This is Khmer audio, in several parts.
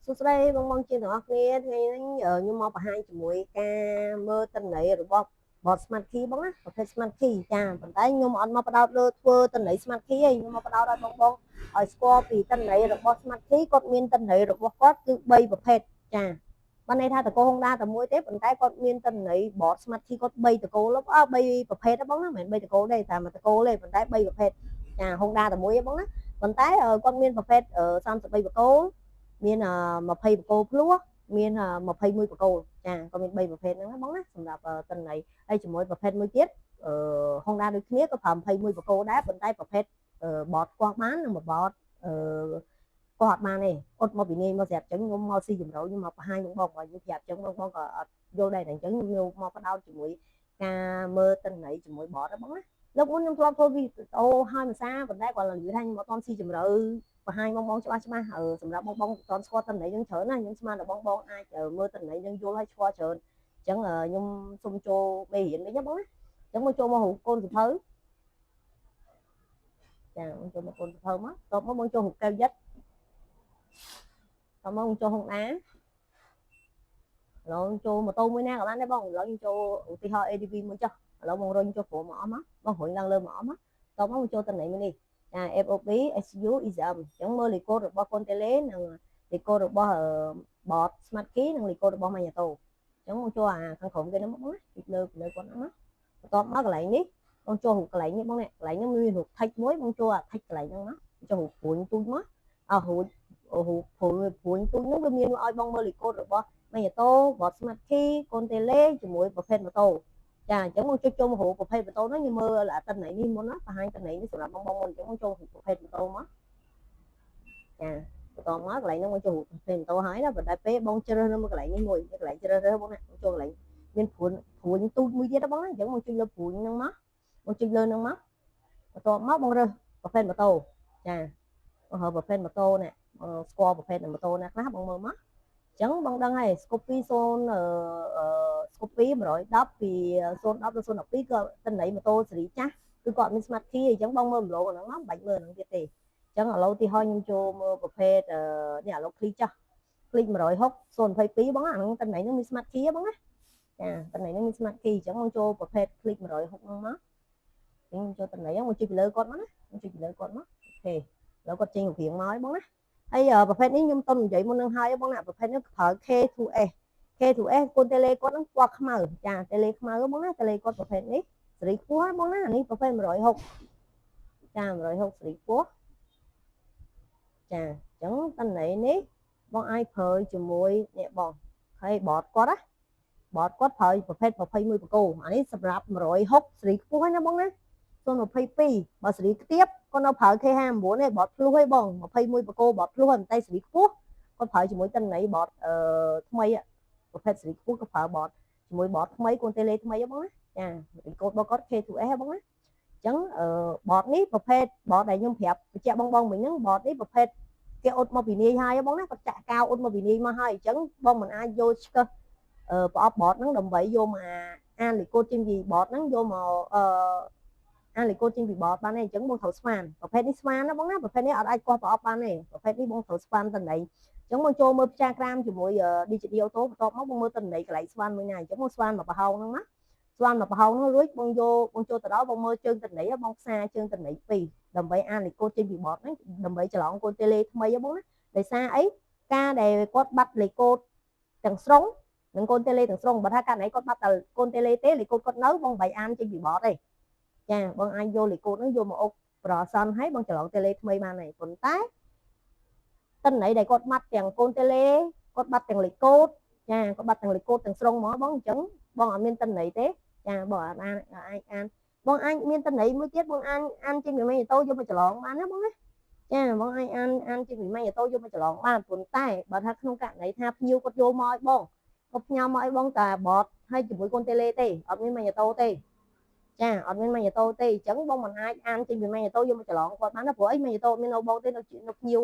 សួស្តីបងប្អូនជាទាំងអស់គ្នាថ្ងៃនេះខ្ញុំមកបង្ហាញជាមួយការមើលទិន្នន័យរបស់ bot smart key បងណាប្រភេទ smart key ចាប៉ុន្តែខ្ញុំអត់មកបដោតលើធ្វើទិន្នន័យ smart key ទេខ្ញុំមកបដោតឲ្យបងឲ្យស្គាល់ពីទិន្នន័យរបស់ smart key គាត់មានទិន្នន័យរបស់គាត់គឺ3ប្រភេទចាបានន័យថាតកូ Honda តែមួយទេប៉ុន្តែគាត់មានទិន្នន័យ bot smart key គាត់3តកូ3ប្រភេទទេបងណាមិនមែន3តកូទេតែមួយតកូទេប៉ុន្តែ3ប្រភេទចា Honda តែមួយទេបងណាប៉ុន្តែគាត់មានប្រភេទ33បកូលមាន20បកូលភ្លោះមាន21បកូលចាក៏មាន3ប្រភេទហ្នឹងណាបងណាសម្រាប់ទិន្នន័យហើយជាមួយប្រភេទមួយទៀតHonda ដូចគ្នាក៏ប្រើ21បកូលដែរប៉ុន្តែប្រភេទបតគាត់បាននិងបតគាត់អត់បានទេអត់មកពីនាយមកស្រាប់ចឹងខ្ញុំមកស៊ីចម្រៅខ្ញុំមកបង្ហាញបងខ្ញុំប្រាប់ចឹងបងក៏អត់យល់ដែរតែអញ្ចឹងខ្ញុំមកបដោតជាមួយការមើលទិន្នន័យជាមួយបតហ្នឹងបងណាលោកមុនខ្ញុំធ្លាប់ធ្វើវីដេអូហើយភាសាប៉ុន្តែគាត់និយាយថាខ្ញុំអត់ទាន់ស៊ីចម្រៅបង្ហាញបងច្បាស់សម្រាប់បងអត់ទាន់ស្គាល់ទិន្នន័យយើងច្រើនណាខ្ញុំស្មានតែបងអាចមើលទិន្នន័យយើងយល់ហើយស្គាល់ច្រើនអញ្ចឹងខ្ញុំសុំចូលមេរៀនវិញណាបងណាអញ្ចឹងមកចូលមករូបកូនសភៅចាមកចូលមកកូនសភៅមកតបមកបងចូលរូបកែវយិតតបមកបងចូលហុងដាឥឡូវចូលម៉ូតូមួយណាក៏បានដែរបងឥឡូវខ្ញុំចូលឧទាហរណ៍ ADV មួយចុះឥឡូវបងរុញចូលព្រមមកអស់មកបងរុញឡើងលើមកអស់មកតបមកចូលទិន្នន័យមួយនេះចា FOB SU ISM អញ្ចឹងមើលលេខកូដរបស់កូនតេឡេនិងលេខកូដរបស់ bot smart key និងលេខកូដរបស់ Magneto អញ្ចឹងបងចូលអាខាងក្រោមគេហ្នឹងមកណាជិះលើគាត់ហ្នឹងណាបន្ទាប់មកកន្លែងនេះបងចូលរូបកន្លែងនេះបងនេះកន្លែងហ្នឹងមានរូប text មួយបងចូលអា text កន្លែងហ្នឹងណាចូលរូបព្រួញទូចមករូបព្រួញទូចហ្នឹងវាមានឲ្យបងមើលលេខកូដរបស់ Magneto bot smart key កូនតេឡេជាមួយប្រភេទម៉ូតូចាអញ្ចឹងមកចុចចូលមករូបប្រភេទម៉ូតូហ្នឹងខ្ញុំមើលទិន្នន័យនេះមុនណាបង្ហាញទិន្នន័យនេះសម្រាប់បងមុនអញ្ចឹងមកចូលប្រភេទម៉ូតូមកចាបន្តមកកន្លែងហ្នឹងមកចូលប្រភេទម៉ូតូហើយណាប៉ុន្តែពេលបងជ្រើសរើសមកកន្លែងនេះមួយកន្លែងជ្រើសរើសបងណាចូលកន្លែងមានព្រួញទូចមួយទៀតបងណាអញ្ចឹងមកចុចលើព្រួញហ្នឹងមកមកចុចលើហ្នឹងមកបន្ទាប់មកបងរើសប្រភេទម៉ូតូចាបងរើសប្រភេទម៉ូតូនេះស្គាល់ប្រភេទម៉ូតូណាខ្លះបងមើលមកអញ្ចឹងបងដឹងហើយ Scoopy 0 Scoopy 110ពី010ដល់012ក៏ទិន្នន័យម៉ូតូស៊េរីចាស់គឺគាត់មាន Smart Key អញ្ចឹងបងមើលម្លងហ្នឹងមកមិនបាច់មើលហ្នឹងទៀតទេអញ្ចឹងឥឡូវទីហើយខ្ញុំចូលមើលប្រភេទនេះឥឡូវคลิกចាស់คลิก160 022បងអាហ្នឹងទិន្នន័យហ្នឹងមាន Smart Key បងណាចាទិន្នន័យហ្នឹងមាន Smart Key អញ្ចឹងបងចូលប្រភេទคลิก160ហ្នឹងមកខ្ញុំចូលទិន្នន័យហ្នឹងមកចុចពីលើគាត់មកណាចុចពីលើគាត់មកអូខេឥឡូវគាត់ចេញរូបរាងមកហើយបងណាហើយប្រភេទនេះខ្ញុំតុននិយាយមុននឹងហើយបងណាប្រភេទនេះប្រើ K2S K2S កូនតេឡេគាត់ហ្នឹងពណ៌ខ្មៅចាតេឡេខ្មៅបងណាតេឡេគាត់ប្រភេទនេះសេរីខ្ពស់បងណានេះប្រភេទ160ចា160សេរីខ្ពស់ចាអញ្ចឹងតន័យនេះបងអាចប្រើជាមួយនេះបងហើយបតគាត់ណាបតគាត់ប្រើប្រភេទ21បកូអានេះសម្រាប់160សេរីខ្ពស់ណាបងណា022បើសេរីខ្ទាបគាត់នៅប្រើ K59 ទេបតភ្លុះឯងបង21បកូបតភ្លុះហើយតែសេរីខ្ពស់គាត់ប្រើជាមួយតន័យបតថ្មីប្រភេទសេរីខ្ពស់គាត់ប្រើបតជាមួយបតថ្មីកូនតេឡេថ្មីបងណាចារីកូដរបស់គាត់ K2S បងណាអញ្ចឹងបតនេះប្រភេទបតដែលខ្ញុំប្រាប់បញ្ជាក់បងមិញហ្នឹងបតនេះប្រភេទគេអ៊ុតមកពីនាយហើយបងណាគាត់ចាក់កៅអ៊ុតមកពីនាយមកហើយអញ្ចឹងបងមិនអាចយកឆ្កឹះប្រអប់បតហ្នឹងដើម្បីយកមកអានលេខកូដចេញពីបតហ្នឹងយកមកអានលេខកូដចេញពីបតបានទេអញ្ចឹងបងត្រូវស្មានប្រភេទនេះស្មានណាបងណាប្រភេទនេះអត់អាចកោះប្រអប់បានទេប្រភេទនេះបងត្រូវស្មានតន័យអញ្ចឹងបងចូលមើលផ្សារក្រាមជាមួយ Digital Auto បន្ទាប់មកបងមើលតន័យកន្លែងស្មានមួយណាអញ្ចឹងបងស្មានមកប្រហោងហ្នឹងណាស្មានមកប្រហោងហ្នឹងរួចបងចូលទៅដល់បងមើលជើងតន័យបងផ្សារជើងតន័យ2ដើម្បីអានលេខកូដចេញពីបតហ្នឹងដើម្បីច្រឡំកូនតេឡេថ្មីបងណាដោយសារអីការដែលគាត់បាត់លេខកូដទាំងស្រុងនិងកូនតេឡេទាំងស្រុងបើថាកាលណាគាត់បាត់តែកូនតេឡេទេលេខកូដគាត់នៅបងមិនអានចេញពីបតទេចាបងអាចយកលេខកូដហ្នឹងយកមកអុកប្រអសនឲ្យបងច្រឡំតេឡេថ្មីបានហើយប៉ុន្តែតន័យដែលគាត់បាត់ទាំងកូនតេឡេគាត់បាត់ទាំងលេខកូដចាគាត់បាត់ទាំងលេខកូដទាំងស្រុងហ្មងបងអញ្ចឹងបងអត់មានតន័យទេចាបងអាចអានបងអាចមានតន័យមួយទៀតបងអានចេញពីម៉េញ៉ូតូយកមកច្រឡំបានណាបងណាចាបងអាចអានចេញពីម៉េញ៉ូតូយកមកច្រឡំបានប៉ុន្តែបើថាក្នុងករណីថាភ្ញៀវគាត់យកមកឲ្យបងគាត់ផ្ញើមកឲ្យបងតែបតហើយជាមួយកូនតេឡេទេអត់មានម៉េញ៉ូតូទេចាអត់មានម៉េញ៉ូតូទេអញ្ចឹងបងមិនអាចអានចេញពីម៉េញ៉ូតូយកមកច្រឡំគាត់បានណាព្រោះអីម៉េញ៉ូតូមាននៅបងទេនៅភ្ញៀវ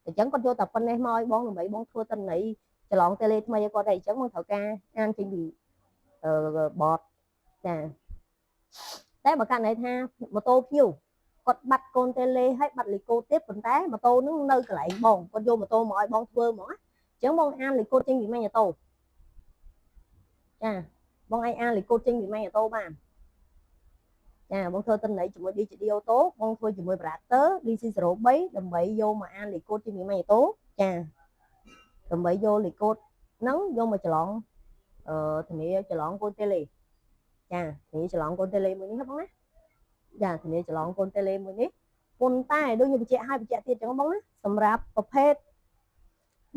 អញ្ចឹងគាត់យកតែប៉ុណ្ណេះមកឲ្យបងដើម្បីបងធ្វើតន័យច្រឡំតេឡេថ្មីឲ្យគាត់ទេអញ្ចឹងបងត្រូវការអានចេញពីបតចាតែបើករណីថាម៉ូតូភ្ញៀវគាត់បាត់កូនតេឡេហើយបាត់លេខកូដទៀតប៉ុន្តែម៉ូតូហ្នឹងនៅកន្លែងបងគាត់យកម៉ូតូមកឲ្យបងធ្វើហ្មងណា ចឹងបងអានលេខកូដចេញពីម៉ាញ់ម៉ូតូចាបងអាចអានលេខកូដចេញពីម៉ាញ់ម៉ូតូបានចាបងធ្វើតំណែងជាមួយ Digital Auto បងធ្វើជាមួយ Operator DC03 ដើម្បីយកមកអានលេខកូដចេញពីម៉ាញ់ម៉ូតូចាដើម្បីយកលេខកូដហ្នឹងយកមកច្រឡំធានាច្រឡំកូនតេឡេចាធានាច្រឡំកូនតេឡេមួយនេះបងណាចាធានាច្រឡំកូនតេឡេមួយនេះប៉ុន្តែដូចខ្ញុំបញ្ជាក់ឲ្យបញ្ជាក់ទៀតចឹងបងណាសម្រាប់ប្រភេទ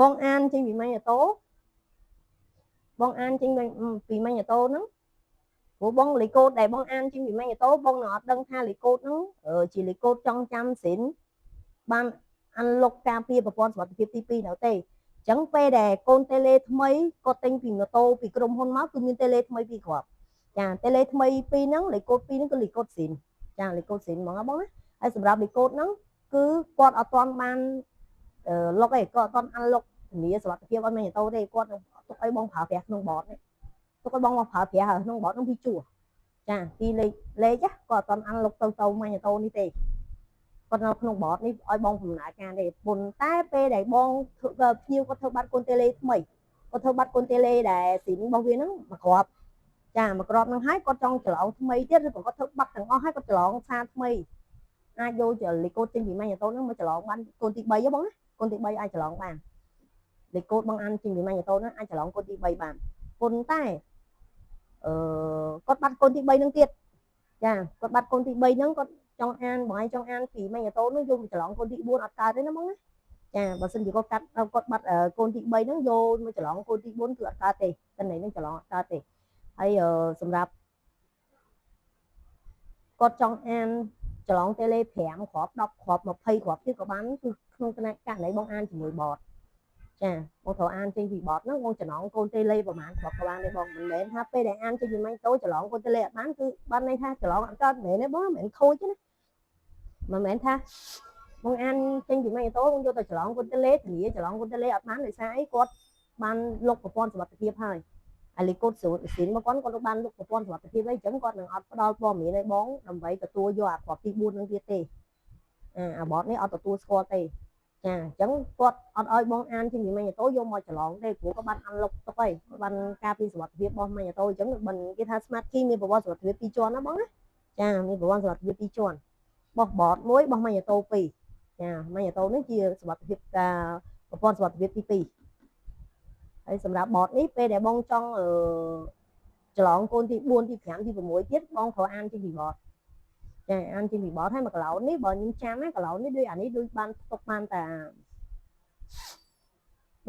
បងអានចេញពីម៉ាញ់ម៉ូតូបងអានចេញពីម៉ាញ់ម៉ូតូហ្នឹងព្រោះបងលេខកូដដែលបងអានចេញពីម៉ាញ់ម៉ូតូបងនឹងអត់ដឹងថាលេខកូដហ្នឹងជាលេខកូដចង់ចាំសិនបានអានលុកការពារប្រព័ន្ធសុវត្ថិភាពទី2នៅទេចឹងពេលដែលកូនតេឡេថ្មីគាត់ទិញពីម៉ូតូពីក្រុមហ៊ុនមកគឺមានតេឡេថ្មីពីរគ្រាប់ចាតេឡេថ្មីពីរហ្នឹងលេខកូដពីរហ្នឹងគឺលេខកូដសិនចាលេខកូដសិនហ្មងណាបងណាហើយសម្រាប់លេខកូដហ្នឹងគឺគាត់អត់ទាន់បានលុកទេគាត់អត់ទាន់អានលុកធានាសុវត្ថិភាពឲ្យម៉ាញ់ម៉ូតូទេគាត់នឹងទុកឲ្យបងប្រើប្រាស់ក្នុងបតនេះទុកឲ្យបងមកប្រើប្រាស់ក្នុងបតហ្នឹងពីជួចាពីលេខគាត់អត់ទាន់អានលុកទៅម៉ាញ់ម៉ូតូនេះទេគាត់នៅក្នុងបតនេះឲ្យបងដំណើរការទេប៉ុន្តែពេលដែលបងភ្ញៀវគាត់ធ្វើបាត់កូនតេឡេថ្មីគាត់ធ្វើបាត់កូនតេឡេដែលស៊ីនរបស់វាហ្នឹងមួយគ្រាប់ចាមួយគ្រាប់ហ្នឹងហើយគាត់ចង់ច្រឡំថ្មីទៀតឬក៏គាត់ធ្វើបាត់ទាំងអស់ហើយគាត់ច្រឡំសារថ្មីអាចយកលេខកូដចេញពីម៉ាញ់ម៉ូតូហ្នឹងមកច្រឡំបានកូនទី3ហ៎បងណាកូនទី3អាចច្រឡំបានលេខកូដបងអានចេញពីម៉ាញ់ម៉ូតូហ្នឹងអាចច្រឡំកូនទី3បានប៉ុន្តែគាត់បាត់កូនទី3ហ្នឹងទៀតចាគាត់បាត់កូនទី3ហ្នឹងគាត់ចង់អានបងឯងចង់អានពីម៉ាញ់ម៉ូតូហ្នឹងយកច្រឡំកូនទី4អត់កើតទេណាបងណាចាបើសិនជាគាត់កាត់គាត់បាត់កូនទី3ហ្នឹងយកមកច្រឡំកូនទី4គឺអត់កើតទេតែនេះនឹងច្រឡំអត់កើតទេហើយសម្រាប់គាត់ចង់អានច្រឡំតេឡេ5គ្រាប់10គ្រាប់20គ្រាប់ទៀតក៏បានគឺក្នុងករណីបងអានជាមួយបតចាបងត្រូវអានចេញពីបតហ្នឹងបងចំណងកូនតេឡេប្រហែលគ្រាប់ក៏បានដែរបងមិនមែនថាពេលដែលអានចេញពីម៉ាញ់តូច្រឡំកូនតេឡេអត់បានគឺបានន័យថាច្រឡំអត់កើតមែនទេបងមិនមែនខូចទេណាមិនមែនថាបងអានចេញពីម៉ាញ់តូបងយកទៅច្រឡំកូនតេឡេធានាច្រឡំកូនតេឡេអត់បានដោយសារអីគាត់បានលុបប្រព័ន្ធសុវត្ថិភាពហើយអាលេខកូដសូស៊ីនរបស់គាត់បានលុបប្រព័ន្ធសុវត្ថិភាពហើយអញ្ចឹងគាត់នឹងអត់ផ្ដល់ព័ត៌មានឲ្យបងដើម្បីទទួលយកអាគ្រាប់ទី4នឹងទៀតទេអាបតនេះអត់ទទួលស្គាល់ទេចាអញ្ចឹងគាត់អត់ឲ្យបងអានចេញពីម៉ាញ់ម៉ូតូយកមកច្រឡំទេព្រោះគាត់បានអានលុបទុកហើយគាត់បានការពារសុវត្ថិភាពរបស់ម៉ាញ់ម៉ូតូអញ្ចឹងគេថា Smart Key មានប្រព័ន្ធសុវត្ថិភាព2ជាន់ណាបងណាចាមានប្រព័ន្ធសុវត្ថិភាព2ជាន់បោះបតមួយបោះម៉ាញ់ម៉ូតូ2ចាម៉ាញ់ម៉ូតូនេះជាសុវត្ថិភាពប្រព័ន្ធសុវត្ថិភាពទី2ហើយសម្រាប់បតនេះពេលដែលបងចង់ច្រឡំកូនទី4ទី5ទី6ទៀតបងត្រូវអានចេញពីបតចាអានចេញពីបតហើយមកកន្លោននេះបើខ្ញុំចាំណាកន្លោននេះដូចអានេះដូចបានទុកបានតា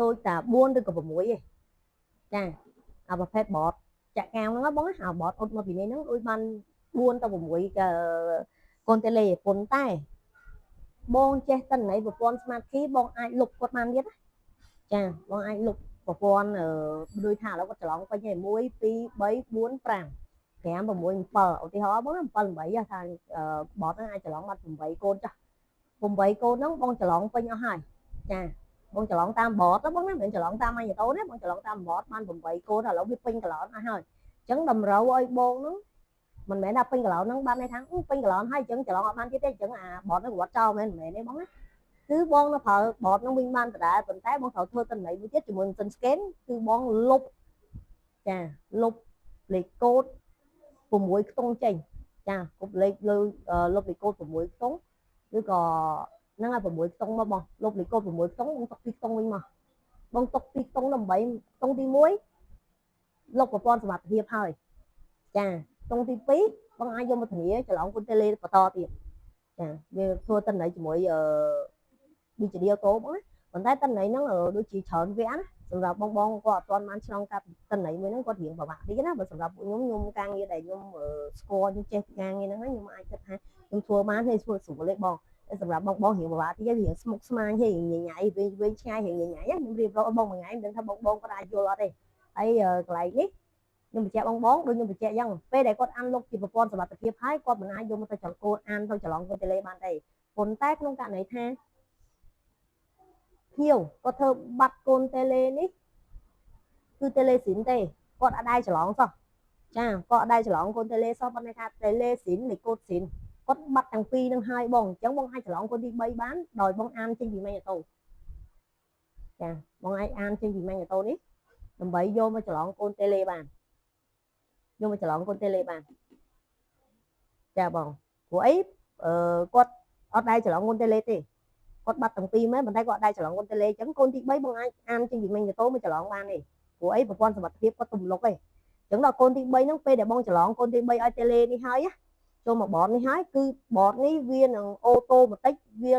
ដូចតា4ឬក៏6ទេចាអាប្រភេទបតចាក់កាវហ្នឹងបងអាបតអត់មកពីនេះហ្នឹងដូចបាន4ទៅ6កូនតេឡេប៉ុន្តែបងចេះតន័យប្រព័ន្ធ Smart Key បងអាចលុបគាត់បានទៀតចាបងអាចលុបប្រព័ន្ធដូចថាឥឡូវគាត់ច្រឡំពេញហើយ1 2 3 4 5 5 6 7ឧទាហរណ៍បង7 8ថាបតហ្នឹងអាចច្រឡំបាត់8កូនចាស់8កូនហ្នឹងបងច្រឡំពេញអស់ហើយចាបងច្រឡំតាមបតបងណាមិនច្រឡំតាមម៉ាញ់ម៉ូតូណាបងច្រឡំតាមបតបាន8កូនឥឡូវវាពេញកន្លោនអស់ហើយអញ្ចឹងតម្រូវឲ្យបងហ្នឹងមិនមែនថាពេញកន្លោនហ្នឹងបានន័យថាពេញកន្លោនហើយអញ្ចឹងច្រឡំអត់បានទៀតទេអញ្ចឹងអាបតហ្នឹងគាត់ចោលមែនទេបងណាគឺបងនៅប្រើបតហ្នឹងវិញបានដដែលប៉ុន្តែបងត្រូវធ្វើតំណែងមួយទៀតជាមួយម៉ាស៊ីន scan គឺបងលុបចាលុបលេខកូដ6ខ្ទង់ចេញចាគប់លេខលើលុបលេខកូដ6ខ្ទង់ឬក៏ហ្នឹងឲ្យ6ខ្ទង់មកបងលុបលេខកូដ6ខ្ទង់បងទុក2ខ្ទង់វិញមកបងទុក2ខ្ទង់ដើម្បីខ្ទង់ទី1លុបប្រព័ន្ធសុវត្ថិភាពហើយចាខ្ទង់ទី2បងអាចយកមកធានាច្រឡំកូនតេឡេបន្តទៀតចាវាធ្វើតំណែងជាមួយDigital Autoបងណាប៉ុន្តែតំណែងហ្នឹងដូចជាច្រើនវគ្គណាសម្រាប់បងគាត់អត់ទាន់បានឆ្លងកាត់តំណែងមួយហ្នឹងគាត់រៀងពិបាកតិចណាបើសម្រាប់ពួកខ្ញុំការងារដែលខ្ញុំស្គាល់ខ្ញុំចេះការងារហ្នឹងខ្ញុំអាចគិតថាខ្ញុំធ្វើបានទេធ្វើស្រួលទេបងតែសម្រាប់បងរៀងពិបាកតិចរៀងស្មុគស្មាញទេរៀងញ៉ៃវែងឆ្ងាយរៀងញ៉ៃខ្ញុំរៀបរាប់បងមួយថ្ងៃមិនដឹងថាបងគាត់អាចយល់អត់ទេហើយកន្លែងនេះខ្ញុំបញ្ជាក់បងដូចខ្ញុំបញ្ជាក់អញ្ចឹងពេលដែលគាត់អានលុបជាប្រព័ន្ធសុវត្ថិភាពហើយគាត់មិនអាចយកមកទៅចលកូនអានទៅច្រឡំកូនតេឡេបានទេប៉ុន្តែក្នុងករណីថាភ្ញៀវគាត់ធ្វើបាត់កូនតេឡេនេះគឺតេឡេស៊ីនទេគាត់អត់ដែរច្រឡំសោះចាគាត់អត់ដែរច្រឡំកូនតេឡេសោះប៉ុន្តែថាតេឡេស៊ីននៃកូដស៊ីនគាត់បាត់ទាំងពីរនឹងហើយបងអញ្ចឹងបងអាចច្រឡំកូនទី3បានដោយបងអានចេញពីម៉ាញ់ម៉ូតូ ចាបងអាចអានចេញពីម៉ាញ់ម៉ូតូនេះដើម្បីយកមកច្រឡំកូនតេឡេបានយកមកច្រឡំកូនតេឡេបានចាបងព្រោះអីគាត់អត់ដែរច្រឡំកូនតេឡេទេគាត់បាត់ទាំងពីរមែនប៉ុន្តែគាត់អត់ដែរច្រឡំកូនតេឡេអញ្ចឹងកូនទី3បងអាចអានចេញពីម៉ាញ់ម៉ូតូមកច្រឡំបានទេព្រោះអីប្រព័ន្ធសុវត្ថិភាពគាត់ទំលុកឯងអញ្ចឹងដល់កូនទី3ហ្នឹងពេលដែលបងច្រឡំកូនទី3ឲ្យតេឡេនេះហើយចូលមកបតនេះហើយគឺបតនេះវានឹងអូតូម៉ាទិកវា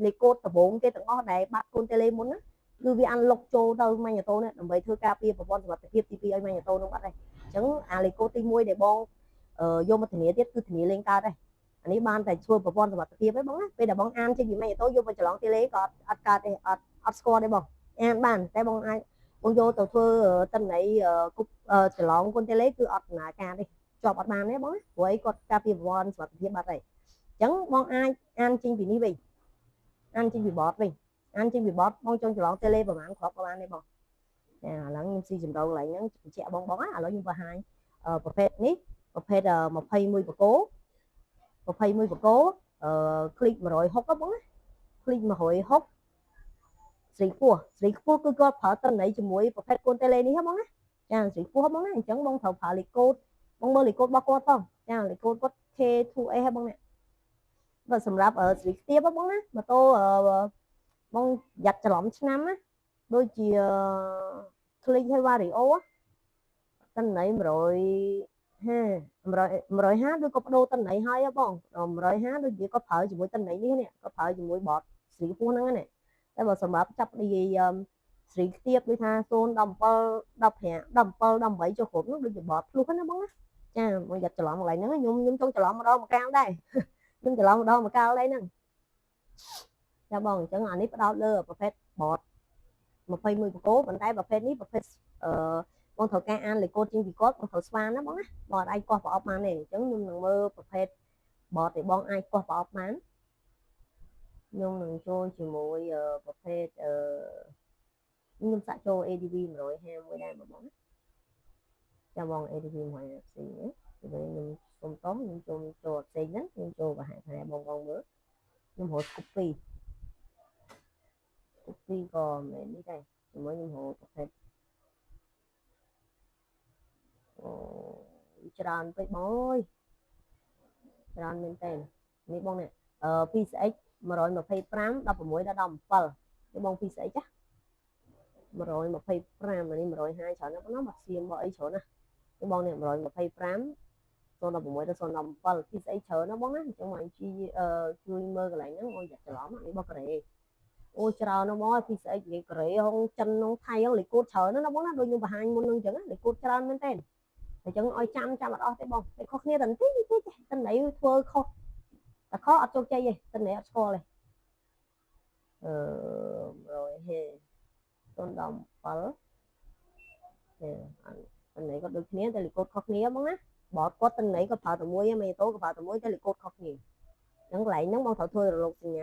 លេខកូដដំបូងគេទាំងអស់ដែលបាត់កូនតេឡេមុនណាគឺវាអានលុកចូលទៅម៉ាញ់ម៉ូតូនេះដើម្បីធ្វើការពារប្រព័ន្ធសុវត្ថិភាពទី2ឲ្យម៉ាញ់ម៉ូតូនោះបាត់ដែរអញ្ចឹងអាលេខកូដទី1ដែលបងយកមកធានាទៀតគឺធានាលេងកើតដែរអានេះបានតែធ្វើប្រព័ន្ធសុវត្ថិភាពទេបងណាពេលដែលបងអានចេញពីម៉ាញ់ម៉ូតូយកមកច្រឡំតេឡេក៏អត់កើតទេអត់ស្គាល់ទេបងអានបានតែបងអាចបងយកទៅធ្វើតិន័យគប់ច្រឡំកូនតេឡេគឺអត់ដំណើរការទេជាប់អត់បានទេបងណាព្រោះអីគាត់ការពារប្រព័ន្ធសុវត្ថិភាពបាត់ហើយអញ្ចឹងបងអាចអានចេញពីនេះវិញអានចេញពីបតវិញអានចេញពីបតបងចង់ច្រឡំតេឡេប្រហែលគ្រាប់ក៏បានដែរបងចាឥឡូវខ្ញុំស៊ីចម្រៅកន្លែងហ្នឹងបញ្ជាក់បងណាឥឡូវខ្ញុំបង្ហាញប្រភេទនេះប្រភេទ21បកគោ21បកគោคลิก160បងណាคลิก160ស្រីខ្ពស់គឺគាត់ប្រើតន័យជាមួយប្រភេទកូនតេឡេនេះហ្នឹងបងណាចាស្រីខ្ពស់បងណាអញ្ចឹងបងត្រូវប្រើលេខកូដបងមើលលេខកូដរបស់គាត់ផងចាលេខកូដគាត់ K2A ហ្នឹងបងណាបើសម្រាប់ស្រីខ្ទាបបងណាម៉ូតូបងយ៉ាត់ច្រឡំឆ្នាំណាដូចជាคลิกឲ្យ Vario តន័យ150ដូចក៏បដូរតន័យហើយបង150ដូចជាគាត់ប្រើជាមួយតន័យនេះគាត់ប្រើជាមួយបតស្រីខ្ពស់ហ្នឹងណាតែបើសម្រាប់ចាប់និយាយស្រីខ្ទាបដូចថា017 15 17ចុះគ្រប់នោះដូចជាបតភ្លុះណាបងណាចាមកយ៉ាត់ច្រឡំកន្លែងហ្នឹងខ្ញុំចង់ច្រឡំម្ដងម្កាលដែរខ្ញុំច្រឡំម្ដងម្កាលដែរហ្នឹងចាបងអញ្ចឹងអានេះផ្ដោតលើប្រភេទបត21បកគោប៉ុន្តែប្រភេទនេះប្រភេទបងត្រូវការអានលេខកូដជាងពីគាត់បងត្រូវស្វានណាបងណាបងអាចកោះប្រអប់បានទេអញ្ចឹងខ្ញុំនឹងមើលប្រភេទបតដែលបងអាចកោះប្រអប់បានខ្ញុំនឹងចូលជាមួយប្រភេទខ្ញុំសាក់ចូល ADV 150មួយដែរបងណាចាំបង ADV 150ផ្សេងណាខ្ញុំសុំតោះខ្ញុំចូលផ្សេងហ្នឹងខ្ញុំចូលប្រហែលបងមើលខ្ញុំរត់ copy ក៏មិននេះដែរជាមួយខ្ញុំរត់ប្រភេទច្រើនពេកបងអើយច្រើនមែនតើនេះបងនេះ2CX 125 16ដល់17នេះបង 2CX ចា125អានេះ120ច្រើនណាស់បងណាមកសៀងបងអីច្រើនណាស់នេះបងនេះ125 016ដល់017 2CX ច្រើនណាស់បងណាអញ្ចឹងមកជួយមើលកន្លែងហ្នឹងបងចាក់ច្រឡំនេះបងកូរ៉េអូច្រើនណាស់បង2CX និយាយកូរ៉េហុងចិនហុងថៃហុងលេខកូដច្រើនណាស់បងណាដូចខ្ញុំបង្ហាញមុនហ្នឹងអញ្ចឹងលេខកូដច្រើនមែនតើអញ្ចឹងឲ្យចាំអត់អស់ទេបងតែខុសគ្នាតែបន្តិចតិន័យធ្វើខុសតែខុសអត់ជោគជ័យទេតិន័យអត់ស្គាល់ទេ100ហេ017តិន័យក៏ដូចគ្នាតែលេខកូដខុសគ្នាបងណាបតគាត់តិន័យក៏ប្រើតែមួយម៉េតូក៏ប្រើតែមួយតែលេខកូដខុសគ្នាអញ្ចឹងកន្លែងហ្នឹងបងត្រូវធ្វើរលកសញ្ញា